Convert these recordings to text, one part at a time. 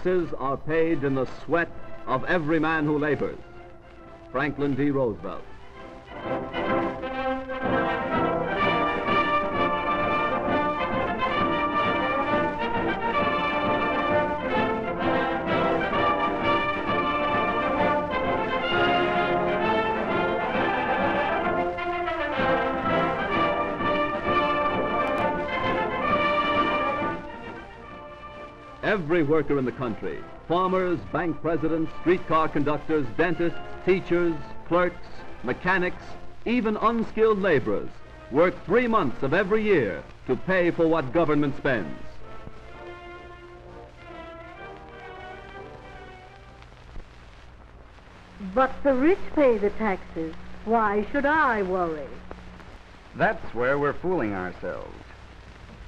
Taxes are paid in the sweat of every man who labors. Franklin D. Roosevelt. Every worker in the country, farmers, bank presidents, streetcar conductors, dentists, teachers, clerks, mechanics, even unskilled laborers, work 3 months of every year to pay for what government spends. But the rich pay the taxes. Why should I worry? That's where we're fooling ourselves.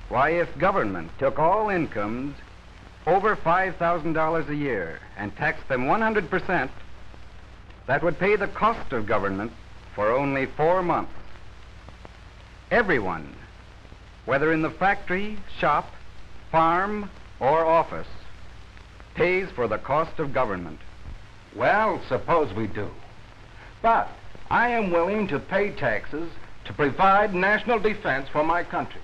Why, if government took all incomes over $5,000 a year and taxed them 100%, that would pay the cost of government for only 4 months. Everyone, whether in the factory, shop, farm, or office, pays for the cost of government. Well, suppose we do. But I am willing to pay taxes to provide national defense for my country,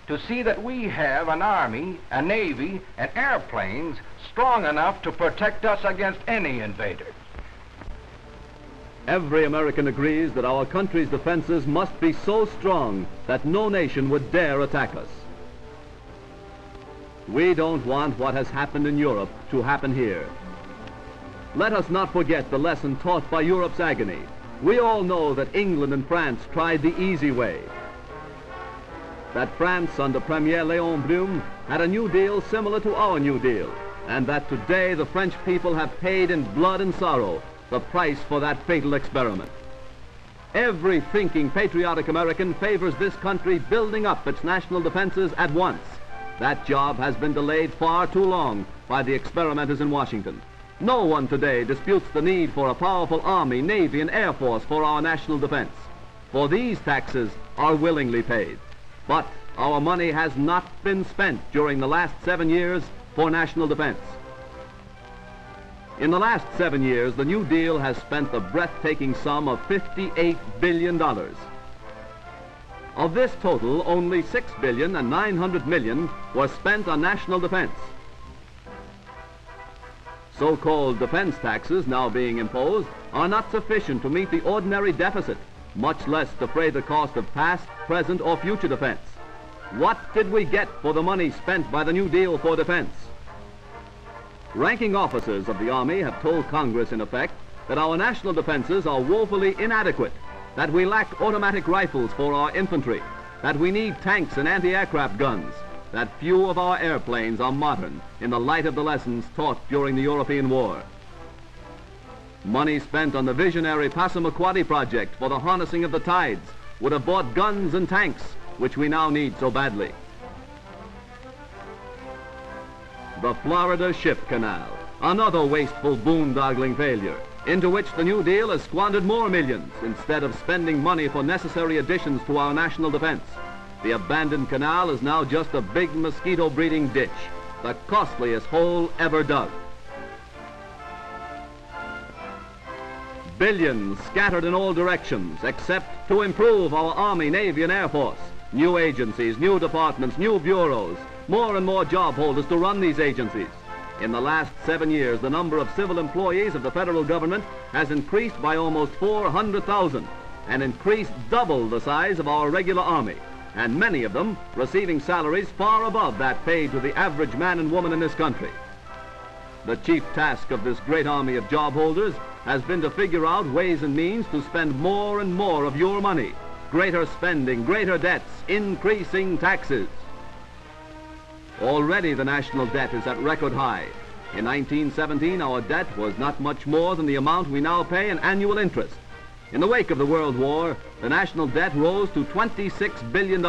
to see that we have an army, a navy, and airplanes strong enough to protect us against any invaders. Every American agrees that our country's defenses must be so strong that no nation would dare attack us. We don't want what has happened in Europe to happen here. Let us not forget the lesson taught by Europe's agony. We all know that England and France tried the easy way, that France under Premier Léon Blum had a New Deal similar to our New Deal, and that today the French people have paid in blood and sorrow the price for that fatal experiment. Every thinking, patriotic American favors this country building up its national defenses at once. That job has been delayed far too long by the experimenters in Washington. No one today disputes the need for a powerful Army, Navy, and Air Force for our national defense, for these taxes are willingly paid. But our money has not been spent during the last 7 years for national defense. In the last 7 years, the New Deal has spent the breathtaking sum of $58 billion. Of this total, only $6 billion and $900 million was spent on national defense. So-called defense taxes now being imposed are not sufficient to meet the ordinary deficit, much less defray the cost of past, present, or future defense. What did we get for the money spent by the New Deal for defense? Ranking officers of the Army have told Congress, in effect, that our national defenses are woefully inadequate, that we lack automatic rifles for our infantry, that we need tanks and anti-aircraft guns, that few of our airplanes are modern in the light of the lessons taught during the European War. Money spent on the visionary Passamaquoddy project for the harnessing of the tides would have bought guns and tanks, which we now need so badly. The Florida Ship Canal, another wasteful boondoggling failure, into which the New Deal has squandered more millions instead of spending money for necessary additions to our national defense. The abandoned canal is now just a big mosquito breeding ditch, the costliest hole ever dug. Billions scattered in all directions except to improve our Army, Navy, and Air Force. New agencies, new departments, new bureaus, more and more job holders to run these agencies. In the last 7 years, the number of civil employees of the federal government has increased by almost 400,000, and increased double the size of our regular Army, and many of them receiving salaries far above that paid to the average man and woman in this country. The chief task of this great army of job holders has been to figure out ways and means to spend more and more of your money. Greater spending, greater debts, increasing taxes. Already the national debt is at record high. In 1917, our debt was not much more than the amount we now pay in annual interest. In the wake of the World War, the national debt rose to $26 billion.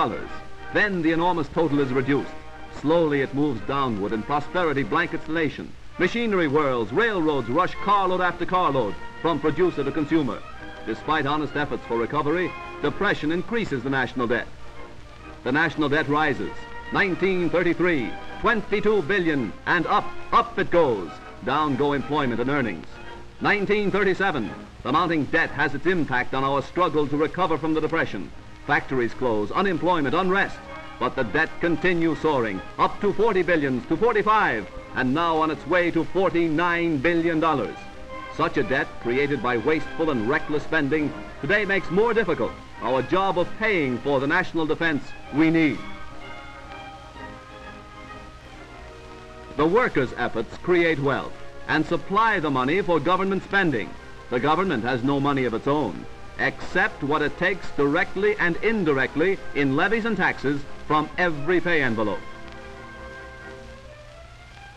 Then the enormous total is reduced. Slowly it moves downward and prosperity blankets the nation. Machinery whirls, railroads rush carload after carload from producer to consumer. Despite honest efforts for recovery, depression increases the national debt. The national debt rises. 1933, 22 billion, and up it goes. Down go employment and earnings. 1937, the mounting debt has its impact on our struggle to recover from the Depression. Factories close, unemployment, unrest. But the debt continues soaring, up to 40 billion, to 45, and now on its way to $49 billion. Such a debt, created by wasteful and reckless spending, today makes more difficult our job of paying for the national defense we need. The workers' efforts create wealth and supply the money for government spending. The government has no money of its own, except what it takes directly and indirectly in levies and taxes from every pay envelope.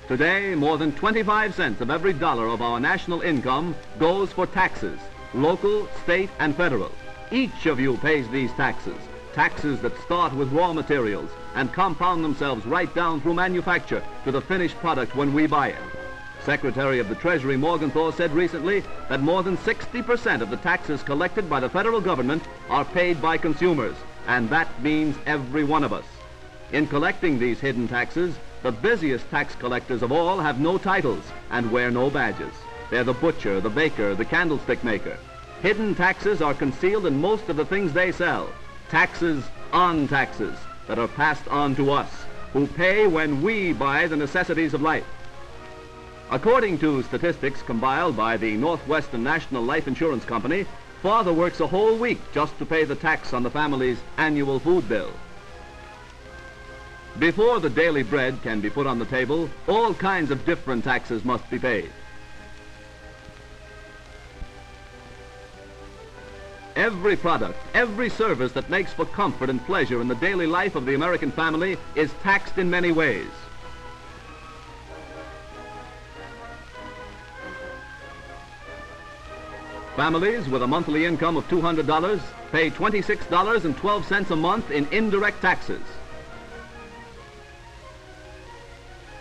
Today, more than 25 cents of every dollar of our national income goes for taxes, local, state, and federal. Each of you pays these taxes, taxes that start with raw materials and compound themselves right down through manufacture to the finished product when we buy it. Secretary of the Treasury Morgenthau said recently that more than 60% of the taxes collected by the federal government are paid by consumers, and that means every one of us. In collecting these hidden taxes, the busiest tax collectors of all have no titles and wear no badges. They're the butcher, the baker, the candlestick maker. Hidden taxes are concealed in most of the things they sell. Taxes on taxes that are passed on to us, who pay when we buy the necessities of life. According to statistics compiled by the Northwestern National Life Insurance Company, father works a whole week just to pay the tax on the family's annual food bill. Before the daily bread can be put on the table, all kinds of different taxes must be paid. Every product, every service that makes for comfort and pleasure in the daily life of the American family is taxed in many ways. Families with a monthly income of $200 pay $26.12 a month in indirect taxes.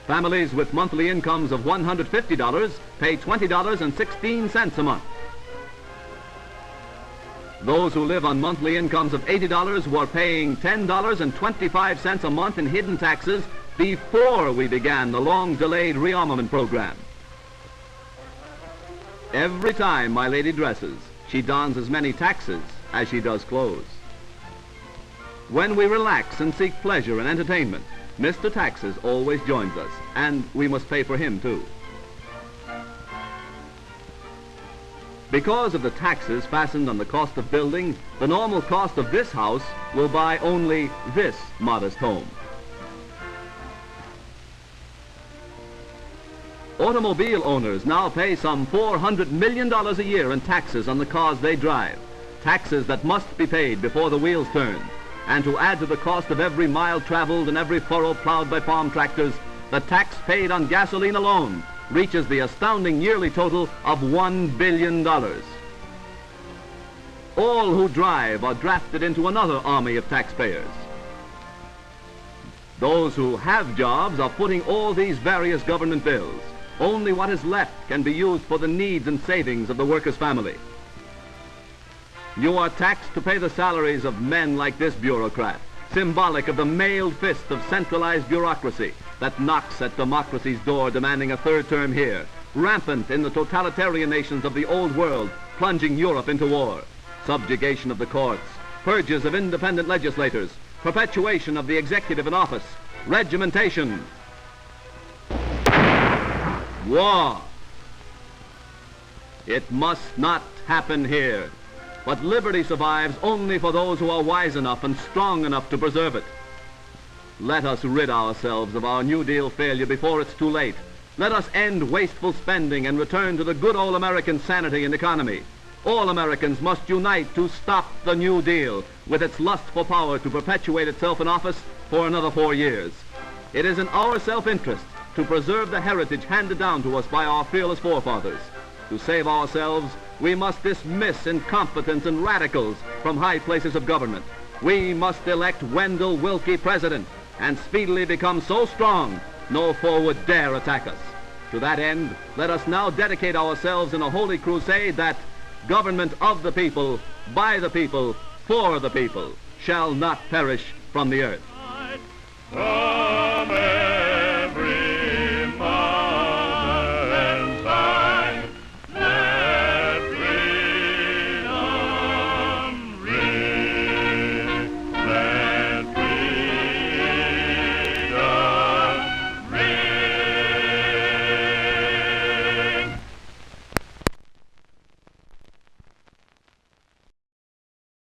Families with monthly incomes of $150 pay $20.16 a month. Those who live on monthly incomes of $80 were paying $10.25 a month in hidden taxes before we began the long-delayed rearmament program. Every time my lady dresses, she dons as many taxes as she does clothes. When we relax and seek pleasure and entertainment, Mr. Taxes always joins us, and we must pay for him too. Because of the taxes fastened on the cost of building, the normal cost of this house will buy only this modest home. Automobile owners now pay some $400 million a year in taxes on the cars they drive, taxes that must be paid before the wheels turn. And to add to the cost of every mile traveled and every furrow plowed by farm tractors, the tax paid on gasoline alone reaches the astounding yearly total of $1 billion. All who drive are drafted into another army of taxpayers. Those who have jobs are footing all these various government bills. Only what is left can be used for the needs and savings of the worker's family. You are taxed to pay the salaries of men like this bureaucrat, symbolic of the mailed fist of centralized bureaucracy that knocks at democracy's door demanding a third term here, rampant in the totalitarian nations of the old world, plunging Europe into war, subjugation of the courts, purges of independent legislators, perpetuation of the executive in office, regimentation, war. It must not happen here. But liberty survives only for those who are wise enough and strong enough to preserve it. Let us rid ourselves of our New Deal failure before it's too late. Let us end wasteful spending and return to the good old American sanity and economy. All Americans must unite to stop the New Deal with its lust for power to perpetuate itself in office for another 4 years. It is in our self-interest to preserve the heritage handed down to us by our fearless forefathers. To save ourselves, we must dismiss incompetents and radicals from high places of government. We must elect Wendell Wilke president and speedily become so strong no foe would dare attack us. To that end, let us now dedicate ourselves in a holy crusade that government of the people, by the people, for the people, shall not perish from the earth.